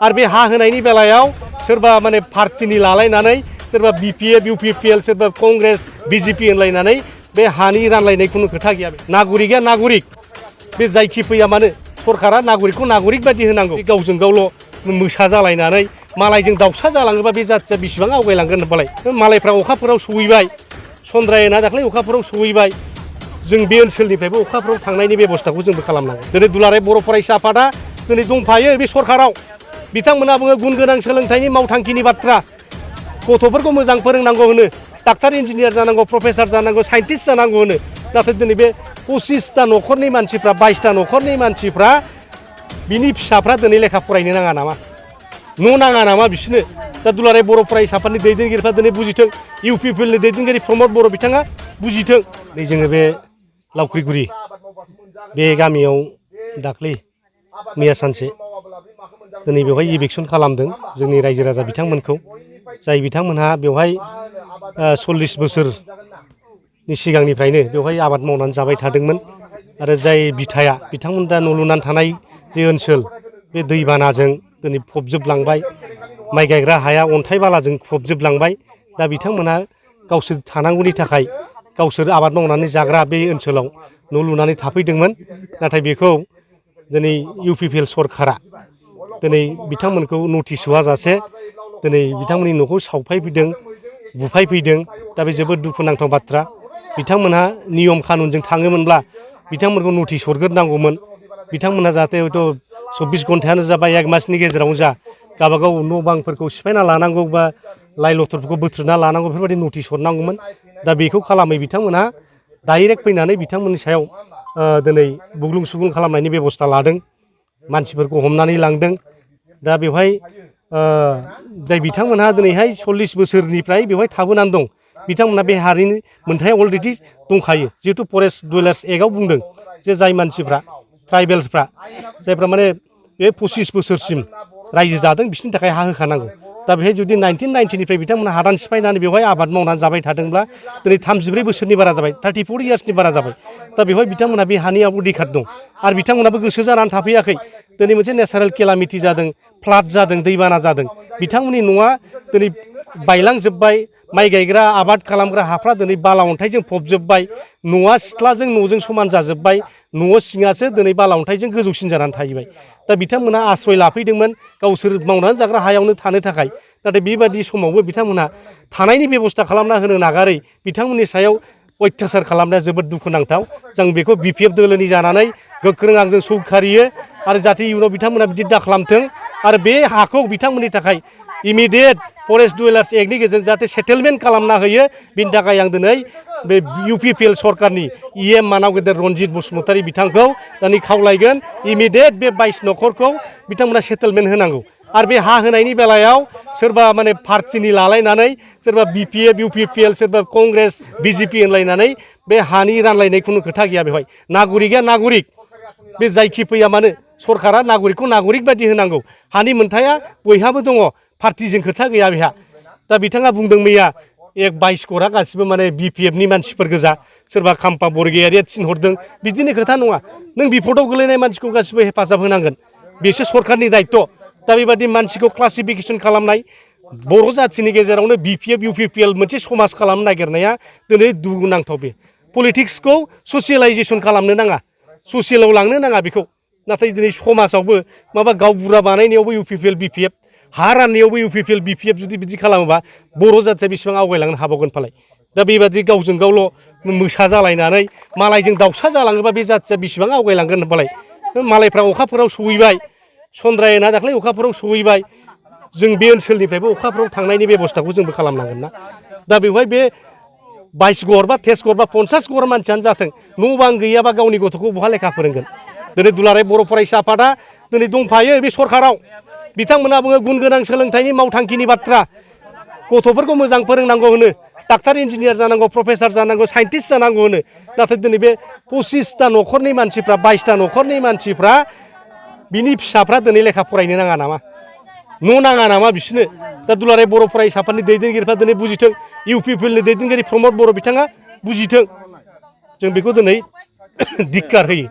आरो बे हा होनायनि बेलायाव सोरबा माने पार्टिनि लालायनानै सोरबा बिपिएफ इउपिपिएल सोरबा कंग्रेस बिजेपि होनलायनानै बे हानि रानलायनाय खुनु खोथा गैया। नागरिकआ नागरिक बे जायखि फैया मानो सरकारा नागरिकखौ नागरिक बायदि होनांगौ। गावजों गावल' मोसा जालायनानै मालायजों दाउसा जालाङोबा बे जाथिया बेसेबां आवगायलांगोन होनबालाय। मालायफ्रा अखाफोराव सहैबाय, चन्द्रायना दाख्लै अखाफोराव सहैबाय, जों बे ओनसोलनिफ्रायबो अखाफोराव थांनायनि बेबस्थाखौ जोंबो खालामनांगौ। दिनै दुलाराय बर' फरायसा आफादा दिनै दंफायो बे सरकाराव। बिथांमोना बुङो गुन गोनां सोलोंथाइनि मावथांखिनि बाथ्रा, गथ'फोरखौ मोजां फोरोंनांगौ होनो, डाक्टार इन्जिनियार जानांगौ, प्रफेसार जानांगौ, साइन्टिस्ट जानांगौ होनो। नाथाय दिनै बे 25टा न'खरनि मानसिफ्रा 22टा न'खरनि मानसिफ्रा बिनि फिसाफ्रा दिनै लेखा फरायनो नाङा नामा? न' नाङा नामा बिसोरनो? दा दुलाराय बर' फरायसा आफादनि दैदेनगिरिफ्रा दिनै बुजिथों, इउपिपिएलनि दैदेनगिरि प्रमद बर' बिथाङा बुजिथों। नै जोङो बे लावख्रिगुरि बे गामियाव दाख्लै मैया सानसे दिनै बेवहाय इलेक्सन खालामदों जोंनि रायजो राजा बिथांमोनखौ, जाय बिथांमोनहा बेवहाय 40 बोसोरनि सिगांनिफ्रायनो बेवहाय आबाद मावनानै जाबाय थादोंमोन। आरो जाय बिथाया बिथांमोन दा न' लुनानै थानाय जे ओनसोल बे दैबानाजों दिनै फबजोबलांबाय, माइ गायग्रा हाया अन्थाइ बालाजों फबजोबलांबाय। दा बिथांमोनहा गावसोर थानांगौनि थाखाय गावसोर आबाद मावनानै जाग्रा बे ओनसोलाव न' लुनानै थाफैदोंमोन। नाथाय बेखौ दिनै इउपिपिएल सरकारा दिनै बिथांमोनखौ नटिस होआजासे दिनै बिथांमोननि न'खौ सावफायफैदों, बुफायफैदों। दा बे जोबोद दुखुनांथाव बाथ्रा। बिथांमोनहा नियम कानुनजों थाङोमोनब्ला बिथांमोनखौ नटिस हरग्रोनांगौमोन। बिथांमोनहा जाहाथे हयथ' 24 घन्टायानो जा बा 1 मासनि गेजेरावनो जा गावबागाव न' बांफोरखौ सिफायना लानांगौ बा लाइ लथरफोरखौ बोथ्रोदना लानांगौ, बेफोरबायदि नटिस हरनांगौमोन। दा बेखौ खालामै बिथांमोनहा डाइरेक्ट फैनानै बिथांमोननि सायाव दिनै बुग्लुं सुग्लुं खालामनायनि बेबस्था लादों, मानसिफोरखौ हमनानै लांदों। दा बेवहाय जाय बिथांमोनहा दिनैहाय 40 बोसोरनिफ्राय बेवहाय थाबोनानै दं, बिथांमोनहा बे हारिनि मोनथाया अलरेडि दंखायो। जिहेतु फरेस्ट डुवेलार्स एक्टआव बुंदों जे जाय मानसिफ्रा ट्राइबेल्सफ्रा जायफ्रा माने बे 25 बोसोरसिम रायजो जादों बिसोरनि थाखाय हा होखानांगौ। दा बेहाय जुदि 1990निफ्राय बिथांमोनहा हादान सिफायनानै बेवहाय आबाद मावनानै जाबाय थादोंब्ला दिनै 34 बोसोरनि बारा जाबाय, 34 इयार्सनि बारा जाबाय। दा बेवहाय बिथांमोनहा बे हानियाव अधिकार दं। आरो बिथांमोनाबो गोसो जानानै थाफैयाखै। दिनै मोनसे नेचारेल केलामिटि जादों, फ्लाड जादों, दैबाना जादों। बिथांमोननि न'आ दिनै बायलांजोब्बाय, माइ गायग्रा आबाद खालामग्रा हाफ्रा दिनै बाला अन्थाइजों फबजोब्बाय, न'आ सिथ्लाजों न'जों समान जाजोब्बाय, न' सिङासो दिनै बाला अन्थाइजों गोजौसिन जानानै थाहैबाय। दा बिथांमोनहा आश्रय लाफैदोंमोन गावसोर मावनानै जाग्रा हायावनो थानो थाखाय। नाथाय बेबादि समावबो बिथांमोनहा थानायनि बेबस्था खालामना होनो नागारै बिथांमोननि सायाव अयथासार खालामनाया जोबोद दुखुनांथाव। जों बेखौ बिपिएफ दोलोनि जानानै गोख्रों आंजों सौखारियो आरो जाहाथे इयुनाव बिथांमोना बिदि दा खालामथों। आरो बे हाखौ बिथांमोननि थाखाय इमिडियेट फरेस्ट डुवेलार्स एक्टनि गेजेरजों जाहाथे सेटेलमेन्ट खालामना होयो, बिनि थाखाय आं दिनै बे इउपिपिएल सरकारनि इएम मानाव गेदेर रनजित बसुमतारी बिथांखौ दिनै खावलायगोन इमिडियेट बे 22 न'खरखौ बिथांमोना सेटेलमेन्ट होनांगौ। आरो बे हा होनायनि बेलायाव सोरबा माने पार्टिनि लालायनानै सोरबा बिपिएफ इउपिपिएल सोरबा कंग्रेस बिजेपि होनलायनानै बे हानि रानलायनाय खुनु खोथा गैया। बेवहाय नागरिकआ नागरिक बे जायखि फैया मानो सरकारा नागरिकखौ नागरिक बायदि होनांगौ। हानि मोनथाया बयहाबो दङ, पार्टिजों खोथा गैया बेहा। दा बिथाङा बुंदों मैया 22 करा गासिबो माने बिपिएफनि मानसिफोर गोजा, सोरबा खाम्फा बरगयारिया थिनहरदों, बिदिनो खोथा नङा। नों बिपदआव गोलैनाय मानसिखौ गासिबो हेफाजाब होनांगोन, बेसो सरकारनि दायित्व'। दा बेबादि मानसिखौ क्लासिफिकेसन खालामनाय, बर' जाथिनि गेजेरावनो बिपिएफ इउपिपिएल मोनसे समाज खालामनो नागिरनाया दिनै दुखुनांथाव। बे पलिटिक्सखौ ससियेलाइजेसन खालामनो नाङा, ससियेलाव लांनो नाङा बेखौ। नाथाय दिनै समाजावबो माबा गावबुरा बानायनायावबो इउपिपिएल बिपिएफ, हा राननायावबो इउपिपिएल बिपिएफ जुदि बिदि खालामोबा बर' जाथिया बेसेबां आवगायलांनो हाबावगोन फालाय। दा बेबादि गावजों गावल' मोसा जालायनानै मालायजों दाउसा जालाङोबा बे जाथिया बेसेबां आवगायलांगोन होनबालाय। मालायफ्रा अखाफोराव सहैबाय, चन्द्रायना दाख्लै अखाफोराव सहैबाय, जों बे ओनसोलनिफ्रायबो अखाफोराव थांनायनि बेबस्थाखौ जोंबो खालामनांगोन ना। दा बेवहाय बे 22 घर बा 23 घर बा 50 घर मानसियानो जाथों, न' बां गैयाबा गावनि गथ'खौ बहा लेखा फोरोंगोन। दिनै दुलाराय बर' फरायसा आफादा दिनै दंफायो बे सरकाराव। बिथांमोना बुङो गुन गोनां सोलोंथाइनि मावथांखिनि बाथ्रा, गथ'फोरखौ मोजां फोरोंनांगौ होनो, डाक्टार इन्जिनियार जानांगौ, प्रफेसार जानांगौ, साइन्टिस्ट जानांगौ होनो। नाथाय दिनै बे 25टा न'खरनि मानसिफ्रा 22टा न'खरनि मानसिफ्रा बिनि फिसाफ्रा दिनै लेखा फरायनो नाङा नामा? न' नाङा नामा बिसोरनो? दा दुलाराय बर' फरायसा आफादनि दैदेनगिरिफ्रा दिनै बुजिथों, इउपिपिएलनि दैदेनगिरि प्रमद बर' बिथाङा बुजिथों। जों बेखौ दिनै धिक्कार होयो।